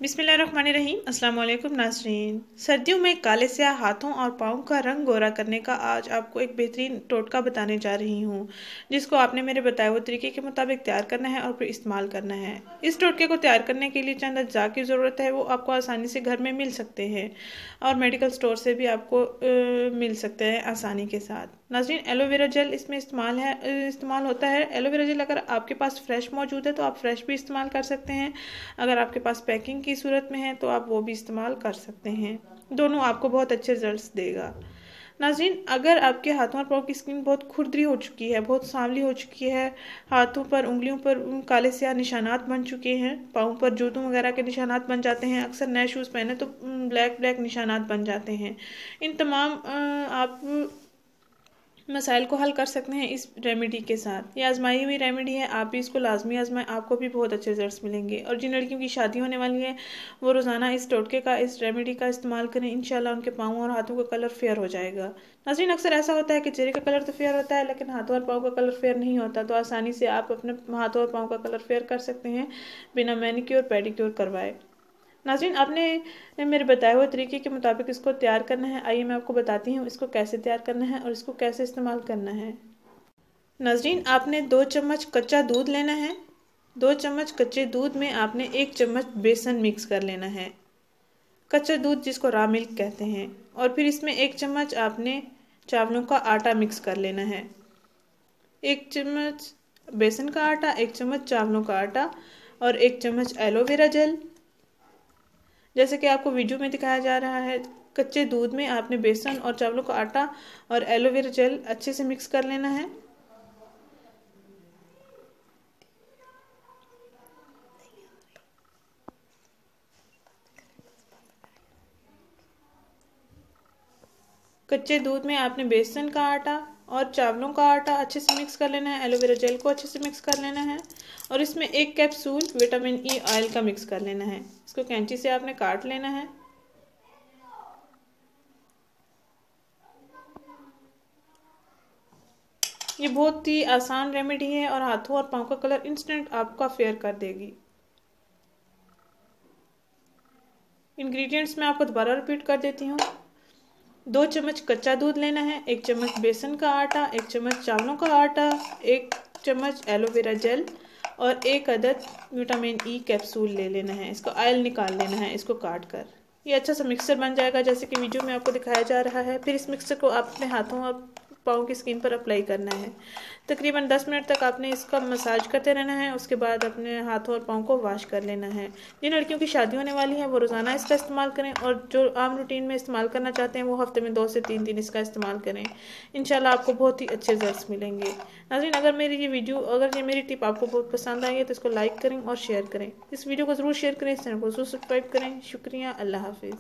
बिस्मिल्लाहिर्रहमानिर्रहीम। अस्सलाम वालेकुम नाज़रीन। सर्दियों में काले स्याह हाथों और पाँव का रंग गोरा करने का आज आपको एक बेहतरीन टोटका बताने जा रही हूँ, जिसको आपने मेरे बताए हुए तरीके के मुताबिक तैयार करना है और फिर इस्तेमाल करना है। इस टोटके को तैयार करने के लिए चंद अज्जा की ज़रूरत है, वो आपको आसानी से घर में मिल सकते हैं और मेडिकल स्टोर से भी आपको मिल सकते हैं आसानी के साथ। नाज़रीन, एलोवेरा जेल इसमें इस्तेमाल होता है। एलोवेरा जेल अगर आपके पास फ्रेश मौजूद है तो आप फ्रेश भी इस्तेमाल कर सकते हैं, अगर आपके पास पैकिंग की सूरत में है तो आप वो भी इस्तेमाल कर सकते हैं। दोनों आपको बहुत अच्छे रिजल्ट्स देगा। नाज़रीन, अगर आपके हाथों और पाँव की स्किन बहुत खुरदरी हो चुकी है, बहुत सांवली हो चुकी है, हाथों पर उंगलियों पर काले स्याह निशानात बन चुके हैं, पाँव पर जूतों वगैरह के निशानात बन जाते हैं, अक्सर नए शूज़ पहने तो ब्लैक ब्लैक निशानात बन जाते हैं, इन तमाम आप मसाइल को हल कर सकते हैं इस रेमेडी के साथ। ये आजमाई हुई रेमेडी है, आप भी इसको लाजमी आजमाएं, आपको भी बहुत अच्छे रिजल्ट्स मिलेंगे। और जिन लड़कियों की शादी होने वाली है वो रोज़ाना इस टोटके का, इस रेमेडी का इस्तेमाल करें, इंशाल्लाह उनके पाँव और हाथों का कलर फेयर हो जाएगा। नाज़रीन, अक्सर ऐसा होता है कि चेहरे का कलर तो फेयर होता है लेकिन हाथों और पाँव का कलर फेयर नहीं होता, तो आसानी से आप अपने हाथों और पाँव का कलर फेयर कर सकते हैं बिना मैनिक्योर पेडिक्योर करवाए। नाज़रीन, आपने मेरे बताए हुए तरीके के मुताबिक इसको तैयार करना है। आइए मैं आपको बताती हूँ इसको कैसे तैयार करना है और इसको कैसे इस्तेमाल करना है। नाज़रीन, आपने 2 चम्मच कच्चा दूध लेना है। 2 चम्मच कच्चे दूध में आपने 1 चम्मच बेसन मिक्स कर लेना है, कच्चा दूध जिसको रॉ मिल्क कहते हैं। और फिर इसमें 1 चम्मच आपने चावलों का आटा मिक्स कर लेना है। 1 चम्मच बेसन का आटा, 1 चम्मच चावलों का आटा और 1 चम्मच एलोवेरा जेल। जैसे कि आपको वीडियो में दिखाया जा रहा है, कच्चे दूध में आपने बेसन और चावलों का आटा और एलोवेरा जेल अच्छे से मिक्स कर लेना है। कच्चे दूध में आपने बेसन का आटा और चावलों का आटा अच्छे से मिक्स कर लेना है, एलोवेरा जेल को अच्छे से मिक्स कर लेना है और इसमें 1 कैप्सूल विटामिन ई ऑयल का मिक्स कर लेना है। इसको कैंची से आपने काट लेना है। ये बहुत ही आसान रेमेडी है और हाथों और पाँव का कलर इंस्टेंट आपका फेयर कर देगी। इंग्रेडिएंट्स मैं आपको दोबारा रिपीट कर देती हूँ। 2 चम्मच कच्चा दूध लेना है, 1 चम्मच बेसन का आटा, 1 चम्मच चावलों का आटा, 1 चम्मच एलोवेरा जेल और 1 अदद विटामिन ई कैप्सूल ले लेना है। इसको ऑयल निकाल लेना है, इसको काट कर। ये अच्छा सा मिक्सर बन जाएगा जैसे कि वीडियो में आपको दिखाया जा रहा है। फिर इस मिक्सर को आप अपने हाथों और पाँव की स्किन पर अप्लाई करना है। तकरीबन 10 मिनट तक आपने इसका मसाज करते रहना है। उसके बाद अपने हाथों और पाँव को वॉश कर लेना है। जिन लड़कियों की शादी होने वाली है वो रोज़ाना इसका इस्तेमाल करें और जो आम रूटीन में इस्तेमाल करना चाहते हैं वो हफ्ते में 2 से 3 दिन इसका इस्तेमाल करें। इंशाल्लाह आपको बहुत ही अच्छे रिजल्ट्स मिलेंगे। नाज़रीन, अगर ये मेरी टिप आपको बहुत पसंद आई है तो इसको लाइक करें और शेयर करें। इस वीडियो को ज़रूर शेयर करें, इस चैनल को ज़रूर सब्सक्राइब करें। शुक्रिया, अल्लाह हाफिज़।